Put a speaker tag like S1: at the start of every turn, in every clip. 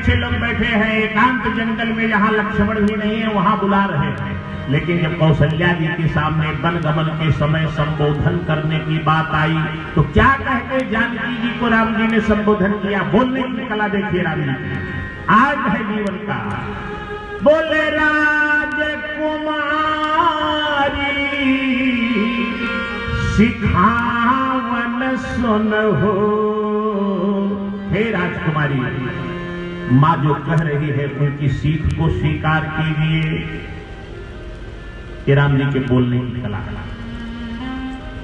S1: अच्छे लोग बैठे हैं एकांत जंगल में, जहां लक्ष्मण भी नहीं है वहां बुला रहे हैं। लेकिन जब कौशल्या जी के सामने वनगमन के समय संबोधन करने की बात आई तो क्या कहते जानकी जी को राम जी ने संबोधन किया। बोलने की कला देखिए राम जी की, आज है जीवन का। बोले राजकुमारी सिखावन सुन हो। हे राजकुमारी, माँ जो कह रही है उनकी सीख को स्वीकार कीजिए। राम जी के बोलने की कला,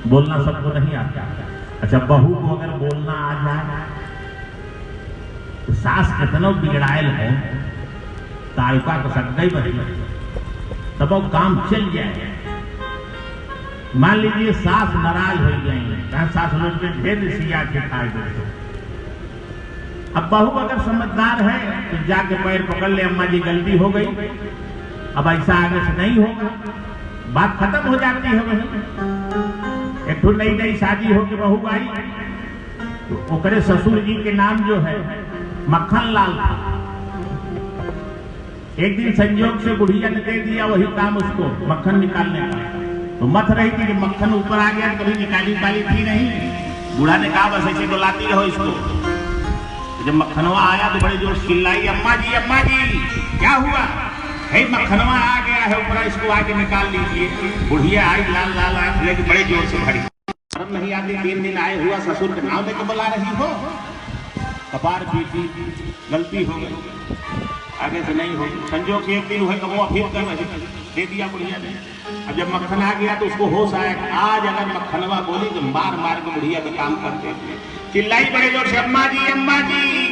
S1: बोलना सबको नहीं आता। अच्छा, बहू को अगर बोलना आ जाए तो सास कितना बिगड़ायल हो, तालुका को सटगई बनी तब वो काम चल जाए। मान लीजिए सास नाराज हो जाएंगे, सास लोग में ढेर सिया के खाए दो। अब बहू अगर समझदार है तो जाके पैर पकड़ ले, अम्मा जी गलती हो गई, अब ऐसा आगे से नहीं होगा, बात खत्म हो जाती है। वही एक तो नई नई शादी होकर बहू आई तो ओकरे ससुर जी के नाम जो है मक्खन लाल था। एक दिन संयोग से बुढ़िया ने दे दिया वही काम उसको, मक्खन निकालने का। तो मत रही थी कि मक्खन ऊपर आ गया, कभी निकाली वाली थी नहीं। बूढ़ा ने कहा बस ऐसे डुलाती रहो इसको। जब मक्खनवा आया तो बड़े जोर चिल्लाई, अम्मा जी क्या हुआ? है मक्खनवा आ गया है ऊपर, इसको आके निकाल लीजिए। बुढ़िया आई लाल लाल आंख लेके बड़े जोर से भरी, शर्म नहीं आती? 3 दिन आए हुआ ससुर के नाम लेके बुला रही हो। कपार पीटी, गलती हो गई, आगे से नहीं होगी। संजोग से एक दिन हुए कबुआ फिर कर रही, दे दिया बुढ़िया ने। अब जब मक्खन आ गया तो उसको होश आया, आज अगर मक्खनवा बोली तो मार मार के बुढ़िया पे काम करते। चिल्लाई बड़े जोर से, अम्मा जी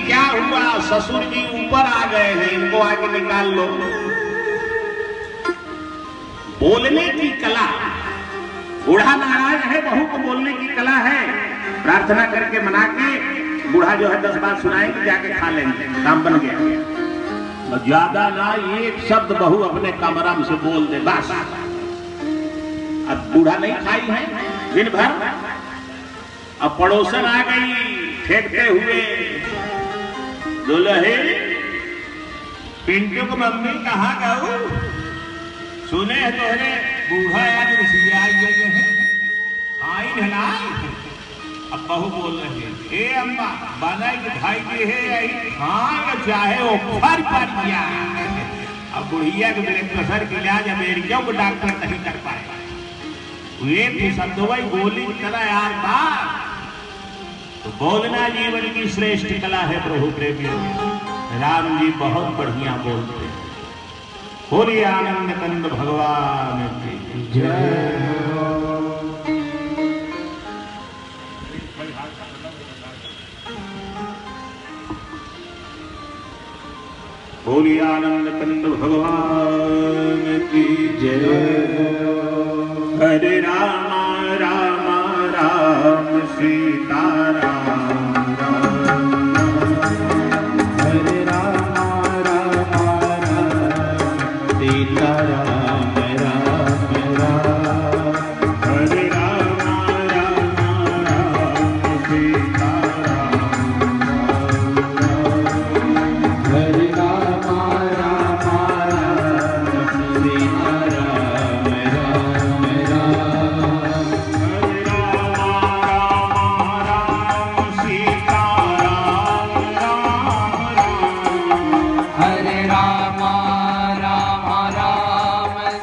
S1: क्या हुआ? ससुर जी ऊपर आ गए हैं, इनको आगे निकाल लो। बोलने की कला, बूढ़ा नाराज है, बहू को बोलने की कला है। प्रार्थना करके मना के बूढ़ा जो है 10 बात सुनाएंगे, जाके खा लेंगे, काम बन गया। ज्यादा ना, एक शब्द बहू अपने कमरा में से बोल दे बस। अब बूढ़ा नहीं खाई है दिन भर, अब पड़ोसन आ गई फेंकते हुए, दुल्हे पिंटू को मम्मी कहाँ गऊ? सुने तोहरे बूढ़ा आज रसिया आई है, आई ना। अब बहू बोल रही है, ए अम्मा बनाई के भाई के है आई, हाँ चाहे वो फर पर किया। अब बुढ़िया के ब्लड प्रेशर के इलाज अमेरिका को डॉक्टर नहीं कर पाए। वे भी संतोई बोली कला यार बात। तो बोलना जीवन की श्रेष्ठ कला है प्रभु प्रेमियों। राम जी बहुत बढ़िया बोलते हैं। बोलिए आनंद कंद भगवान की जय। बोलिए आनंद कंद भगवान की जय। हरे राम राम राम सीता राम हरे राम राम राम सीता राम राम राम हरे राम राम राम सीता राम हरे राम राम राम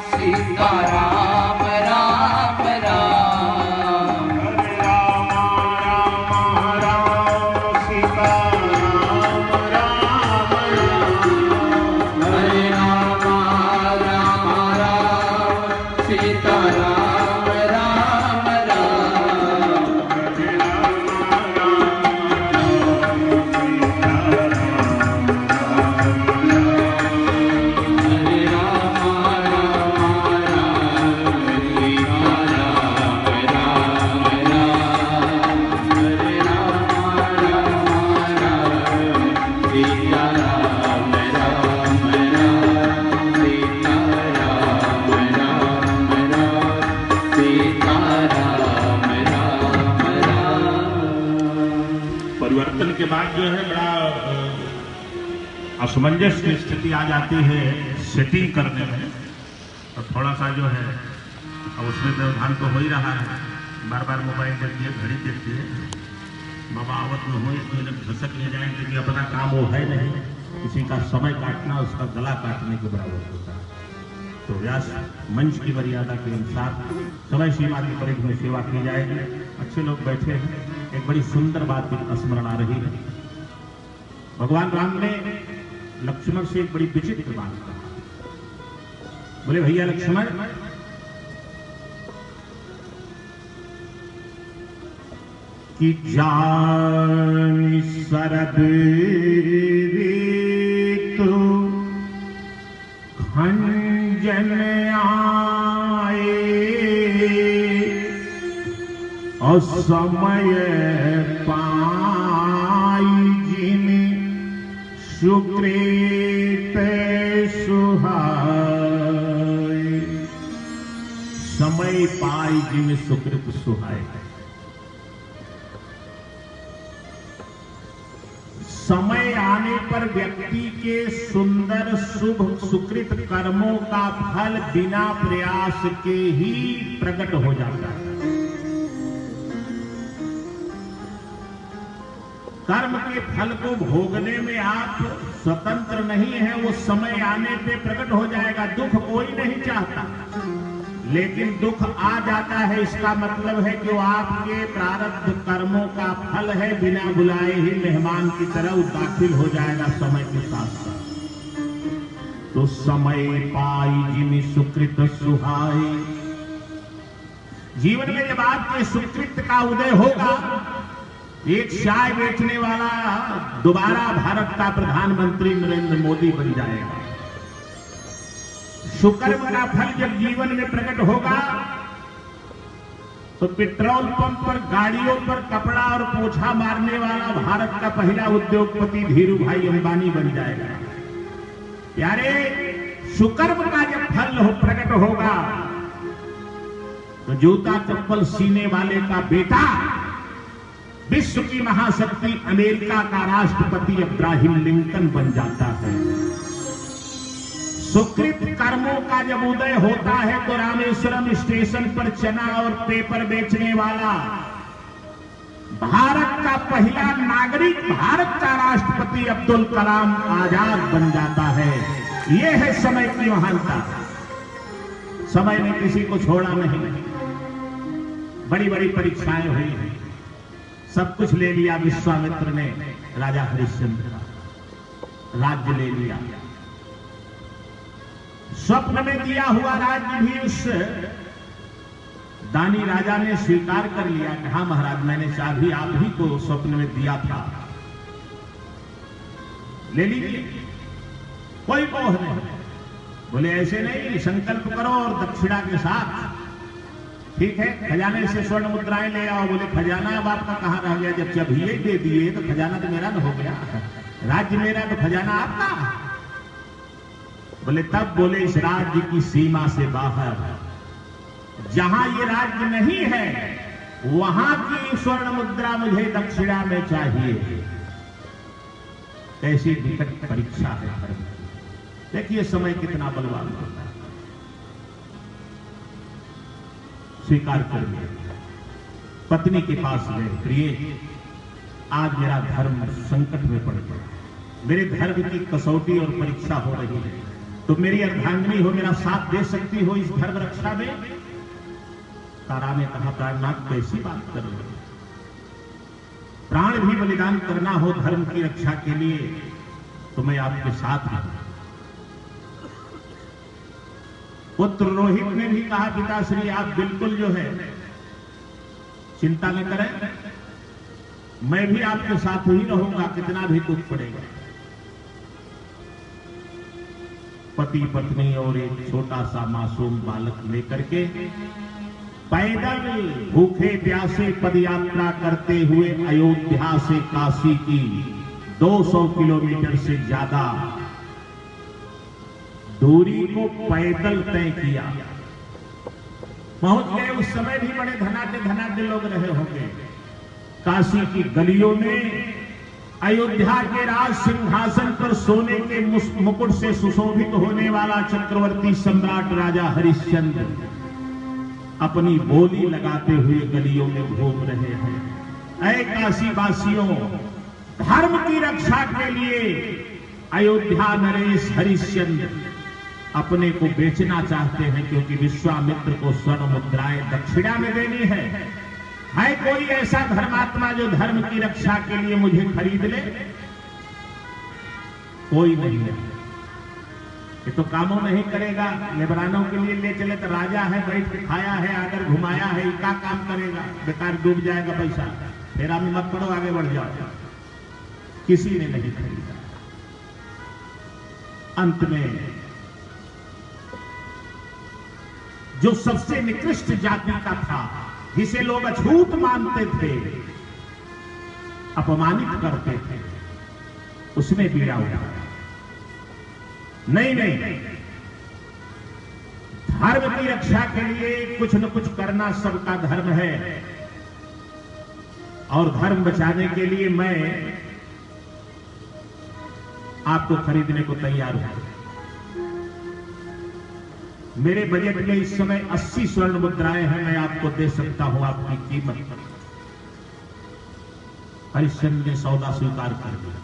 S1: सीता राम परिवर्तन के बाद जो है बड़ा असमंजस की स्थिति आ जाती है सेटिंग करने में, तो थोड़ा सा जो है अब उसमें व्यवधान तो हो ही रहा है। बार बार मोबाइल देखती है, घड़ी देखती है, बगावत में हो एक मिनट घसक ले जाएंगे कि अपना काम वो है नहीं, किसी का समय काटना उसका गला काटने के बराबर होता है। तो व्यास मंच की मर्यादा के अनुसार समय सीमा के परिधि में सेवा की जाएगी। अच्छे लोग बैठे हैं। एक बड़ी सुंदर बात स्मरण आ रही है। भगवान राम ने लक्ष्मण से एक बड़ी विचित्र बात कहा। बोले भैया लक्ष्मण, कि जान शरद ऋतु खंजन आए, और समय पाई जिन सुकृत सुहाय। समय पाई जिन सुकृत सुहाय। समय आने पर व्यक्ति के सुंदर शुभ सुकृत कर्मों का फल बिना प्रयास के ही प्रकट हो जाता है। कर्म के फल को भोगने में आप स्वतंत्र नहीं हैं, वो समय आने पे प्रकट हो जाएगा। दुख कोई नहीं चाहता, लेकिन दुख आ जाता है, इसका मतलब है कि वो आपके प्रारब्ध कर्मों का फल है। बिना बुलाए ही मेहमान की तरह वो दाखिल हो जाएगा समय के साथ साथ। तो समय पाई जिन सुकृत सुहाय। जीवन में जब आपके सुकृत का उदय होगा, एक चाय बेचने वाला दोबारा भारत का प्रधानमंत्री नरेंद्र मोदी बन जाएगा। सुकर्म का फल जब जीवन में प्रकट होगा, तो पेट्रोल पंप पर गाड़ियों पर कपड़ा और पोछा मारने वाला भारत का पहला उद्योगपति धीरू भाई अंबानी बन जाएगा। यारे सुकर्म का जब फल प्रकट होगा, तो जूता चप्पल सीने वाले का बेटा विश्व की महाशक्ति अमेरिका का राष्ट्रपति अब्राहम लिंकन बन जाता है। सुकृत कर्मों का जब उदय होता है, तो रामेश्वरम स्टेशन पर चना और पेपर बेचने वाला भारत का पहला नागरिक, भारत का राष्ट्रपति अब्दुल कलाम आजाद बन जाता है। यह है समय की महानता। समय ने किसी को छोड़ा नहीं। बड़ी बड़ी परीक्षाएं हुई हैं, सब कुछ ले लिया विश्वामित्र ने राजा हरिश्चंद्र का, राज्य ले लिया। स्वप्न में दिया हुआ राज्य भी उस दानी राजा ने स्वीकार कर लिया कि हाँ महाराज, मैंने चाबी आप ही को स्वप्न में दिया था, ले लीजिए, कोई मोह नहीं। बोले ऐसे नहीं, संकल्प करो और दक्षिणा के साथ। ठीक है, खजाने से स्वर्ण मुद्राएं ले आओ। बोले खजाना अब आपका कहां रह गया, जब चाबिये दे दिए तो खजाना तो मेरा न हो गया, राज्य मेरा तो खजाना आपका। बोले तब बोले इस राज्य की सीमा से बाहर, जहां ये राज्य नहीं है, वहां की स्वर्ण मुद्रा मुझे दक्षिणा में चाहिए। कैसी विकट परीक्षा है। देखिए समय कितना बलवान होता है। स्वीकार कर लिया। पत्नी के पास गए, प्रिय आज मेरा धर्म संकट में पड़ गया, मेरे धर्म की कसौटी और परीक्षा हो रही है, तो मेरी अर्धांगिनी हो, मेरा साथ दे सकती हो इस धर्म रक्षा में? तारा ने कहा प्राणनाथ कैसी बात कर रहे हो, प्राण भी बलिदान करना हो धर्म की रक्षा के लिए तो मैं आपके साथ हूं। पुत्र रोहित ने भी कहा पिताश्री आप बिल्कुल जो है चिंता न करें, मैं भी आपके साथ ही रहूंगा, कितना भी दुख पड़ेगा। पति पत्नी और एक छोटा सा मासूम बालक लेकर के पैदल भूखे प्यासे पदयात्रा करते हुए अयोध्या से काशी की 200 किलोमीटर से ज्यादा दूरी को पैदल तय किया। पहुंच गए। उस समय भी बड़े धनाढ्य धनाढ्य लोग रहे होंगे। काशी की गलियों में अयोध्या के राज सिंहासन पर सोने के मुकुट से सुशोभित होने वाला चक्रवर्ती सम्राट राजा हरिश्चंद्र अपनी बोली लगाते हुए गलियों में घूम रहे हैं। ऐ काशी वासियों, धर्म की रक्षा के लिए अयोध्या नरेश हरिश्चंद्र अपने को बेचना चाहते हैं, क्योंकि विश्वामित्र को स्वर्ण मुद्राएं दक्षिणा में देनी है। कोई ऐसा धर्मात्मा जो धर्म की रक्षा के लिए मुझे खरीद ले? कोई नहीं है। ये तो कामों नहीं करेगा। लेबरानों के लिए ले चले तो राजा है, बैठ के खाया है, आकर घुमाया है, क्या काम करेगा? बेकार डूब जाएगा पैसा। फेरा में मत पड़ो, आगे बढ़ जाओ। किसी ने नहीं खरीदा। अंत में जो सबसे निकृष्ट जाति का था, जिसे लोग अछूत मानते थे, अपमानित करते थे, उसने बीड़ा उठाया। नहीं, धर्म की रक्षा के लिए कुछ न कुछ करना सबका धर्म है, और धर्म बचाने के लिए मैं आपको खरीदने को तैयार हूं। मेरे बजट में इस समय 80 स्वर्ण मुद्राएं हैं, मैं आपको दे सकता हूं आपकी कीमत पर। हरिश्चंद्र ने सौदा स्वीकार कर दिया।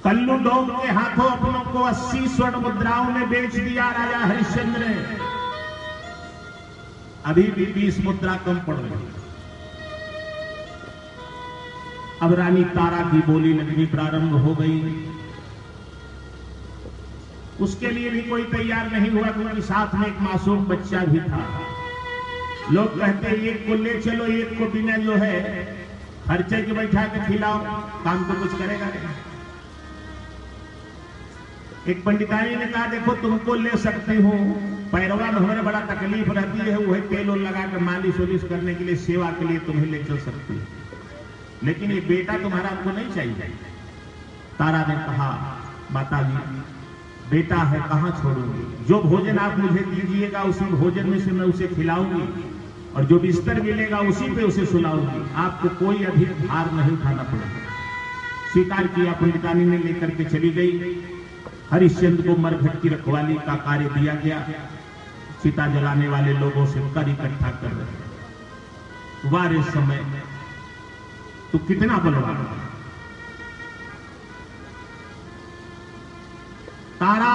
S1: कल्लू डोम के हाथों अपनों को 80 स्वर्ण मुद्राओं में बेच दिया राजा हरिश्चंद्र ने। अभी भी 20 मुद्रा कम पड़ रही। अब रानी तारा की बोली लगनी प्रारंभ हो गई। उसके लिए भी कोई तैयार नहीं हुआ, क्योंकि साथ में एक मासूम बच्चा भी था। लोग कहते हैं एक को ले चलो, एक को बिना जो है खर्चे के बैठा के खिलाओ, काम तो कुछ करेगा नहीं। एक पंडितानी ने कहा देखो तुमको ले सकती हूँ, पैरवा में हमारे बड़ा तकलीफ रहती है, वही तेल लगा कर मालिश वलिश करने के लिए, सेवा के लिए तुम्हें ले चल सकती है, लेकिन ये बेटा तुम्हारा हमको नहीं चाहिए। तारा ने कहा माता जी बेटा है, कहां छोड़ूंगी? जो भोजन आप मुझे दीजिएगा उसी भोजन में से मैं उसे खिलाऊंगी, और जो बिस्तर मिलेगा उसी पे उसे सुलाऊंगी। आपको कोई अधिक भार नहीं उठाना पड़ेगा। स्वीकार किया। पंडितानी ने लेकर के चली गई। हरिश्चंद्र को मरघट की रखवाली का कार्य दिया गया। चिता जलाने वाले लोगों से कर इकट्ठा कर रहे। वारे समय तो कितना बलवान। तारा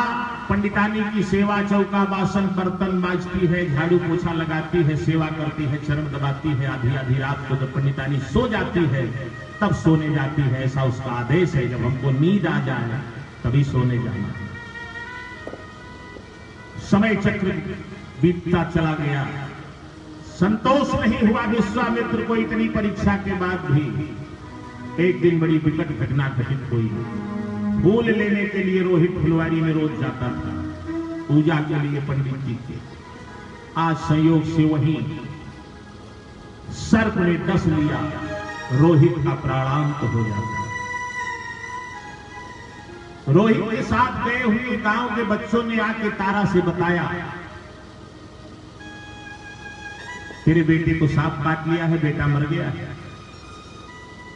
S1: पंडितानी की सेवा, चौका बासन बर्तन मांजती है, झाड़ू पोछा लगाती है, सेवा करती है, चरण दबाती है। आधी आधी रात को जब पंडितानी सो जाती है तब सोने जाती है। ऐसा उसका आदेश है, जब हमको नींद आ जाए तभी सोने जाना है। समय चक्र बीतता चला गया। संतोष नहीं हुआ विश्वामित्र को इतनी परीक्षा के बाद भी। एक दिन बड़ी विकट घटना घटित हुई। फूल लेने के लिए रोहित फुलवारी में रोज जाता था, पूजा के लिए पंडित जी के। आज संयोग से वहीं सर्प ने डस लिया, रोहित का प्राणांत हो जाता। रोहित के साथ गए हुए गांव के बच्चों ने आके तारा से बताया तेरे बेटे को सांप काट लिया है, बेटा मर गया है।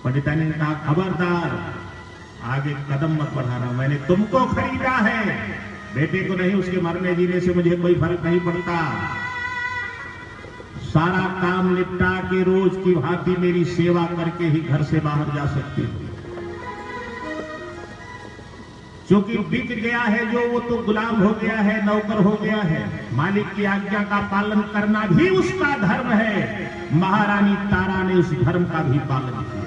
S1: पंडितानी ने कहा खबरदार, आगे कदम मत बढ़ाना, मैंने तुमको खरीदा है, बेटे को नहीं। उसके मरने जीने से मुझे कोई फर्क नहीं पड़ता। सारा काम निपटा के रोज की भांति मेरी सेवा करके ही घर से बाहर जा सकती हूं। क्योंकि बिक गया है जो, वो तो गुलाम हो गया है, नौकर हो गया है। मालिक की आज्ञा का पालन करना भी उसका धर्म है। महारानी तारा ने उस धर्म का भी पालन किया।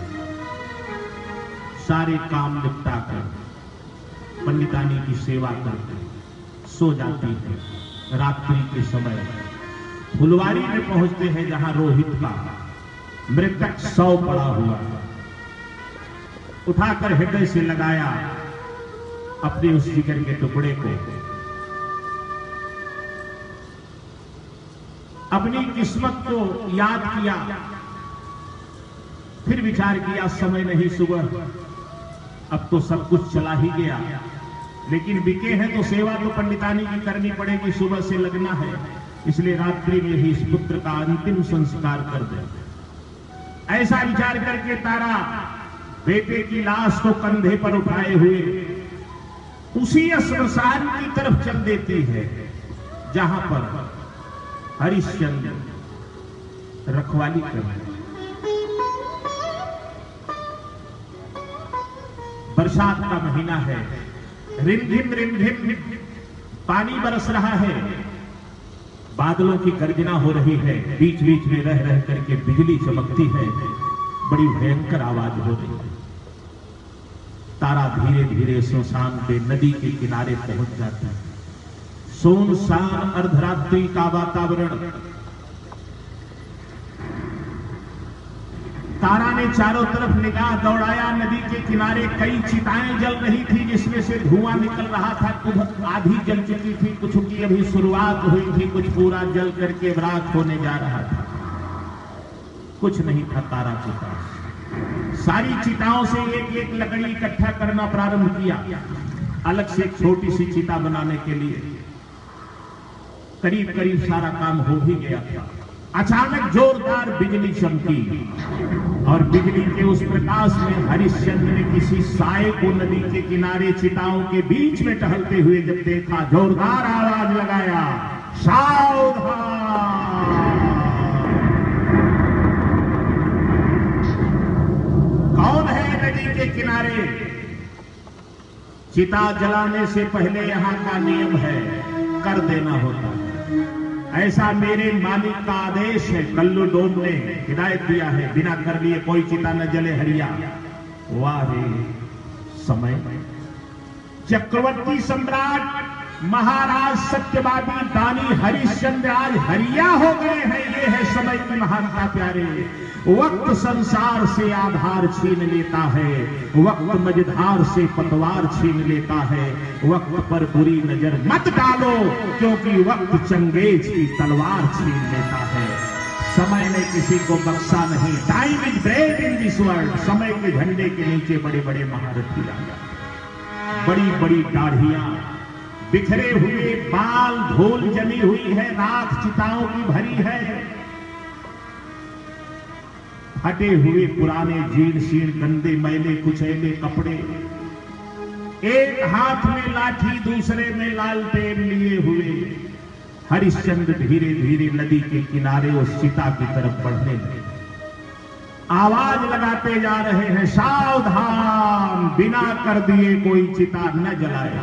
S1: सारे काम निपटा कर पंडितानी की सेवा करके सो जाती है। रात्रि के समय फुलवारी में पहुंचते हैं, जहां रोहित का मृतक शव पड़ा हुआ। उठाकर हृदय से लगाया अपने उस जिगर के टुकड़े को। अपनी किस्मत को याद किया, फिर विचार किया समय नहीं, सुबह अब तो सब कुछ चला ही गया, लेकिन बिके हैं तो सेवा तो पंडितानी की करनी पड़ेगी, सुबह से लगना है। इसलिए रात्रि में ही इस पुत्र का अंतिम संस्कार कर दे। ऐसा विचार करके तारा बेटे की लाश को कंधे पर उठाए हुए उसी श्मशान की तरफ चल देती है जहां पर हरिश्चंद्र रखवाली कर रहे हैं। बरसात का महीना है, रिमझिम रिमझिम पानी बरस रहा है, बादलों की गर्जना हो रही है, बीच बीच में रह रह करके बिजली चमकती है, बड़ी भयंकर आवाज हो रही है। तारा धीरे धीरे सुनसान पे नदी के किनारे पहुंच जाता है। सुनसान अर्धरात्रि का वातावरण। तारा ने चारों तरफ निगाह दौड़ाया। नदी के किनारे कई चिताएं जल रही थी जिसमें से धुआं निकल रहा था। कुछ आधी जल चुकी थी, कुछ की अभी शुरुआत हुई थी, कुछ पूरा जल करके राख होने जा रहा था। कुछ नहीं था तारा के पास। सारी चिताओं से एक एक लकड़ी इकट्ठा करना प्रारंभ किया, अलग से एक छोटी सी चिता बनाने के लिए। करीब करीब सारा काम हो भी गया था। अचानक जोरदार बिजली चमकी और बिजली के उस प्रकाश में हरिश्चंद्र ने किसी साए को नदी के किनारे चिताओं के बीच में टहलते हुए जब देखा, जोरदार आवाज लगाया, सावधान। कौन है नदी के किनारे? चिता जलाने से पहले यहां का नियम है, कर देना होता है। ऐसा मेरे मालिक का आदेश है। कल्लू डोम ने हिदायत दिया है, बिना कर लिए कोई चिता न जले हरिया। वाह रे समय! चक्रवर्ती सम्राट महाराज सत्यवादी दानी हरिश्चंद्र आज हरिया हो गए हैं। ये है समय की महानता प्यारे। वक्त संसार से आधार छीन लेता है, वक्त मझधार से पतवार छीन लेता है। वक्त पर बुरी नजर मत डालो, क्योंकि वक्त चंगेज की तलवार छीन लेता है। समय ने किसी को बख्शा नहीं। Time is bread in this world. समय के झंडे के नीचे बड़े बड़े महारथी आ जाते, बड़ी बड़ी दाढ़ियां, बिखरे हुए बाल, धूल जमी हुई है, राख चिताओं की भरी है, फटे हुए पुराने जीर्ण शीर्ण गंदे मैले कुचैले कपड़े, एक हाथ में लाठी दूसरे में लालटेन लिए हुए हरिश्चंद्र धीरे धीरे नदी के किनारे उस चिता की तरफ बढ़ने लगे। आवाज लगाते जा रहे हैं, सावधान, बिना कर दिए कोई चिता न जलाए।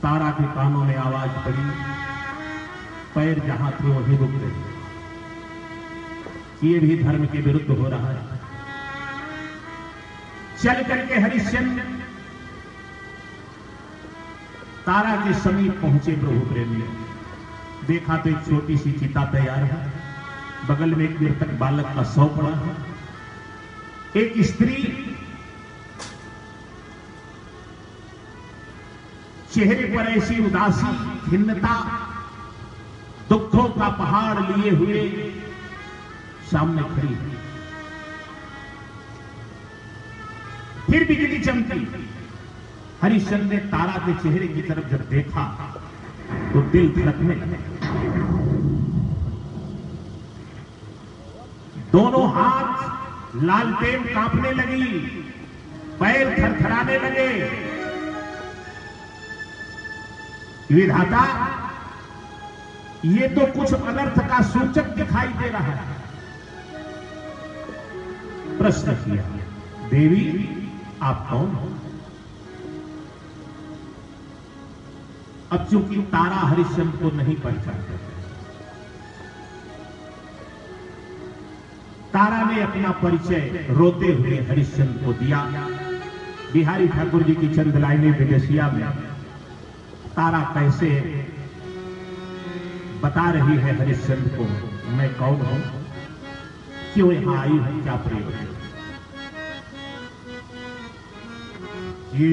S1: तारा के कानों में आवाज पड़ी, पैर जहां थे वहीं रुक गए। ये भी धर्म के विरुद्ध हो रहा है। चल करके हरिश्चंद्र तारा के समीप पहुंचे। प्रभु प्रेम ने देखा तो एक छोटी सी चिता तैयार है, बगल में एक मृतक बालक का शव पड़ा है। एक स्त्री चेहरे पर ऐसी उदासी, खिन्नता, दुखों का पहाड़ लिए हुए सामने खड़ी है। फिर बिजली चमकी। हरिश्चंद्र ने तारा के चेहरे की तरफ जब देखा तो दिल धड़कने लगा। दोनों हाथ लालटेन कांपने लगी, पैर थरथराने लगे। विधाता, ये तो कुछ अनर्थ का सूचक दिखाई दे रहा है। प्रश्न किया, देवी आप कौन हो? अब चूंकि तारा हरिश्चंद्र को नहीं पहचानता, तारा ने अपना परिचय रोते हुए हरिश्चंद्र को दिया। बिहारी ठाकुर जी की चंद लाइनें विदेशिया में तारा कैसे बता रही है हरिश्चंद्र को, मैं कौन हूं, क्यों यहां आई हूं, क्या प्रयोजन।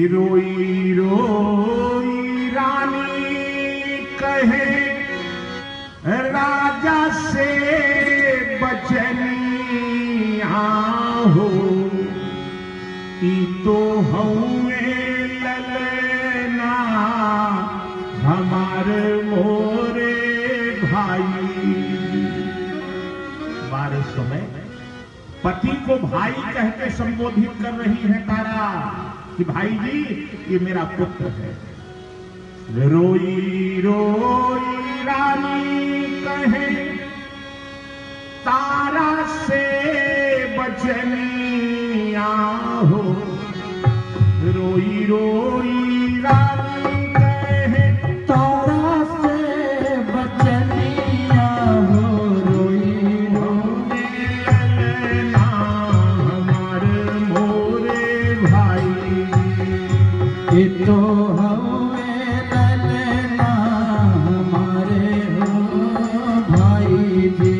S1: रोई रोई रानी कहे राजा से बचनिया हो, ई तो हमें ललना हमारे मोरे भाई। पति को भाई कहकर संबोधित कर रही है तारा कि भाई जी ये मेरा पुत्र है। रोई रोई रानी कहे तारा से बचनिया हो। रोई रोई रानी कहे
S2: तारा से बचनिया हो। रोई रोई
S1: ललना हमार मोरे भाई।
S2: ये तो हमें ललना हमारे हो भाई जी।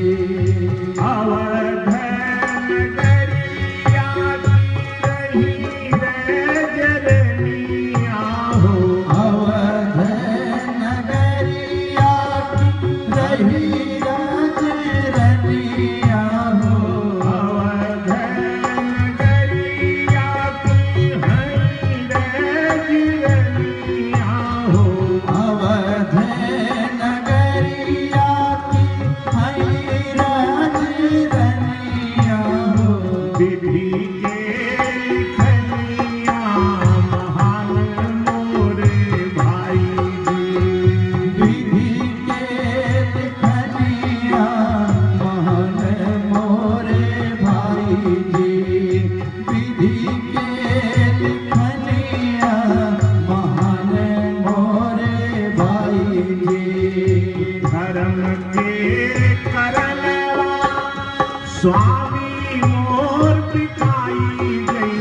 S1: स्वामी मोर पिताई गई।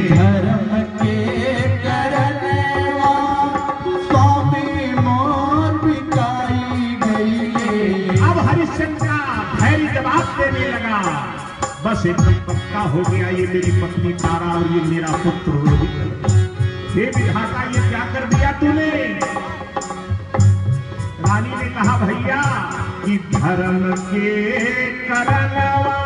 S2: धर्म के करनवा स्वामी मोर पिताई गई।
S1: अब हरिश्चंद्र का धैर्य जवाब देने लगा। बस एकदम पक्का हो गया ये मेरी पत्नी तारा और ये मेरा पुत्र रोहित। हे विधाता ये क्या कर दिया तूने। रानी ने कहा भैया कि धर्म के करनवा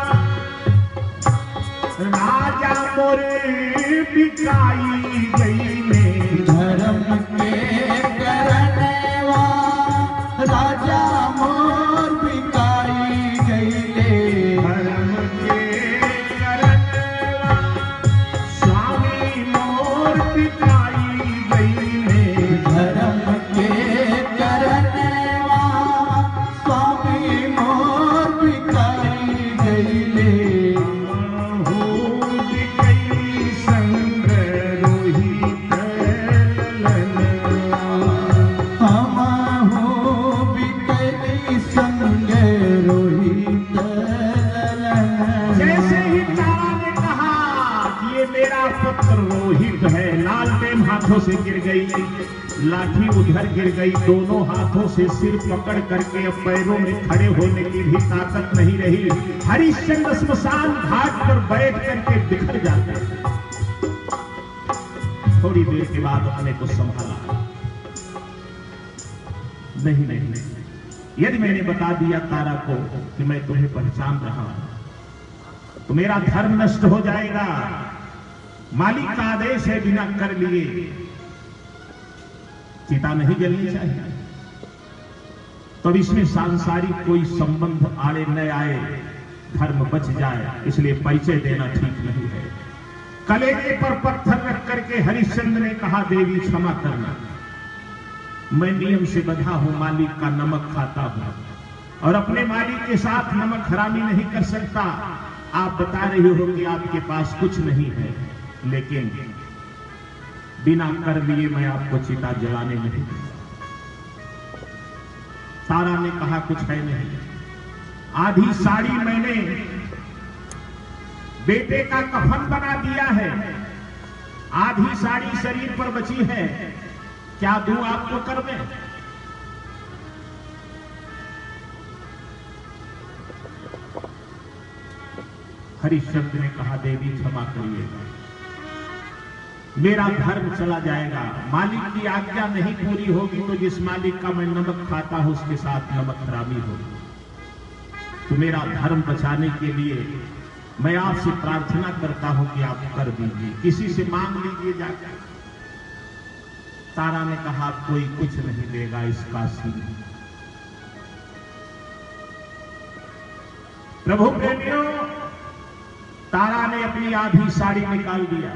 S1: राजा मोरे बिकाई गई में।
S2: धर्म के करनवा राजा मोर बिकाई गई।
S1: धर्म के करनवा स्वामी मोर बिकाई गई में।
S2: धर्म के करनवा स्वामी मोर बिकाई गई।
S1: हाथों से गिर गई, लाठी उधर गिर गई, दोनों हाथों से सिर पकड़ करके अब पैरों में खड़े होने की भी ताकत नहीं रही। हरिश्चंद्र स्मशान घाट पर बैठ करके बिखर जाते। थोड़ी देर के बाद अपने को संभाला। नहीं नहीं नहीं, यदि मैंने बता दिया तारा को कि मैं तुम्हें पहचान रहा हूं तो मेरा धर्म नष्ट हो जाएगा। मालिक का आदेश है बिना कर लिए चिता नहीं जलनी चाहिए। तो इसमें सांसारिक कोई संबंध आड़े न आए, धर्म बच जाए, इसलिए परिचय देना ठीक नहीं है। कलेजे पर पत्थर रख करके हरिश्चंद्र ने कहा देवी क्षमा करना, मैं नियम से बंधा हूं, मालिक का नमक खाता हूं और अपने मालिक के साथ नमक हरामी नहीं कर सकता। आप बता रही हो कि आपके पास कुछ नहीं है, लेकिन बिना कर लिए मैं आपको चिता जलाने नहीं दूंगा। तारा ने कहा कुछ है नहीं, आधी साड़ी मैंने बेटे का कफन बना दिया है, आधी साड़ी शरीर पर बची है, क्या दूं आपको कर में? हरिश्चंद्र ने कहा देवी क्षमा करिएगा, मेरा धर्म चला जाएगा। मालिक की आज्ञा नहीं पूरी होगी तो जिस मालिक का मैं नमक खाता हूं उसके साथ नमक हरामी होगी। तो मेरा धर्म बचाने के लिए मैं आपसे प्रार्थना करता हूं कि आप कर दीजिए, किसी से मांग लीजिए जाकर। तारा ने कहा कोई कुछ नहीं देगा इस काशी में। प्रभु प्रेमियों, तारा ने अपनी आधी साड़ी निकाल दिया,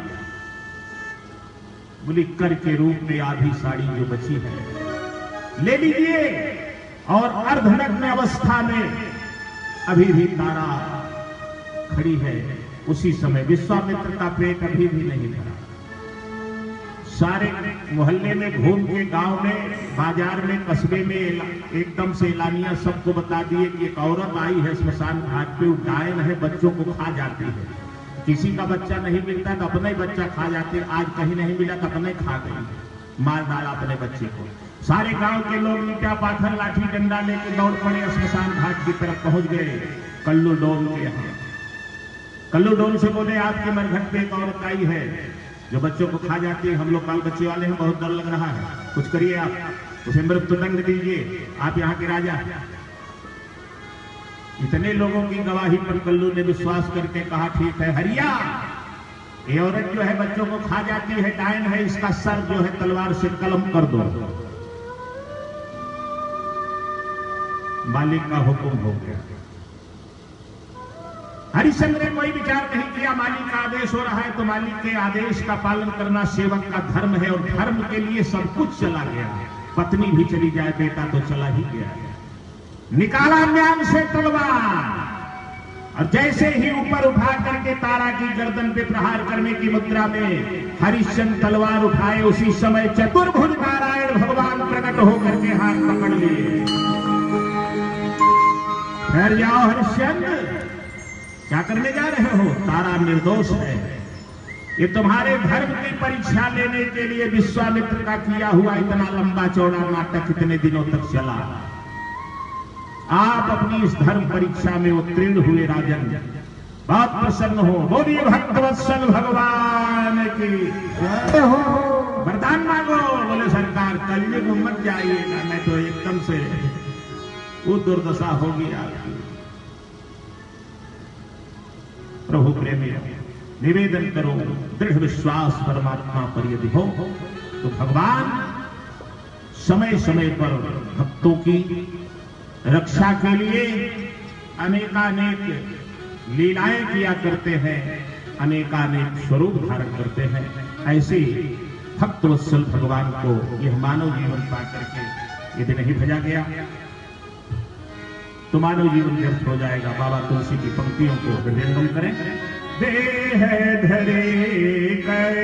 S1: बोली कर के रूप में आधी साड़ी जो बची है ले लीजिए। और अर्धनग्न अवस्था में अभी भी तारा खड़ी है। उसी समय विश्वामित्र का पेट अभी भी नहीं भरा। सारे मोहल्ले में घूम के, गांव में, बाजार में, कस्बे में एकदम से एलानिया सबको बता दिए कि एक औरत आई है स्मशान घाट पे, वो डायन है, बच्चों को खा जाती है। किसी का बच्चा नहीं मिलता तो अपना ही बच्चा खा जाते, आज कहीं नहीं मिला तो अपने खा गई, मार डाला अपने बच्चे को। सारे गांव के लोग ईटा पाथर लाठी डंडा लेके दौड़ पड़े, स्मशान घाट की तरफ पहुंच गए कल्लू डोल के यहाँ। कल्लू डोल से बोले आपके मरघट पे एक औरत आई है जो बच्चों को खा जाती है, हम लोग बाल बच्चे वाले हैं, बहुत डर लग रहा है, कुछ करिए आप, उसे मृत्युदंड दीजिए, आप यहाँ के राजा। इतने लोगों की गवाही पर कल्लू ने विश्वास करके कहा ठीक है हरिया, ये औरत जो है बच्चों को खा जाती है, डायन है, इसका सर जो है तलवार से कलम कर दो। मालिक का हुक्म हो गया। हरिश्चंद्र ने कोई विचार नहीं किया, मालिक का आदेश हो रहा है तो मालिक के आदेश का पालन करना सेवक का धर्म है, और धर्म के लिए सब कुछ चला गया। पत्नी भी चली जाए, बेटा तो चला ही गया। निकाला म्यान से तलवार और जैसे ही ऊपर उठा करके तारा की गर्दन पे प्रहार करने की मुद्रा में हरिश्चंद्र तलवार उठाए, उसी समय चतुर्भुज नारायण भगवान प्रकट होकर के हाथ पकड़ लिए। ठहर जाओ हरिश्चंद्र, क्या करने जा रहे हो? तारा निर्दोष है। ये तुम्हारे धर्म की परीक्षा लेने के लिए विश्वामित्र का किया हुआ इतना लंबा चौड़ा नाटक इतने दिनों तक चला। आप अपनी इस धर्म परीक्षा में उत्तीर्ण हुए राजन, बहुत प्रसन्न हो। बोलिए भक्तवत्सल भगवान की जय हो। वरदान मांगो। बोले सरकार कलयुग में मत जाइएगा, मैं तो एकदम से वो दुर्दशा होगी आपकी। प्रभु प्रेमी निवेदन करो, दृढ़ विश्वास परमात्मा पर यदि हो तो भगवान समय समय पर भक्तों की रक्षा के लिए अनेकानेक लीलाएं किया करते हैं, अनेकानेक स्वरूप धारण करते हैं। ऐसे भक्तवत्सल भगवान को यह मानव जीवन पाकर के यदि नहीं भजा गया तो मानव जीवन व्यर्थ हो जाएगा। बाबा तुलसी की पंक्तियों को हृदयंगम करें। देह धरे कर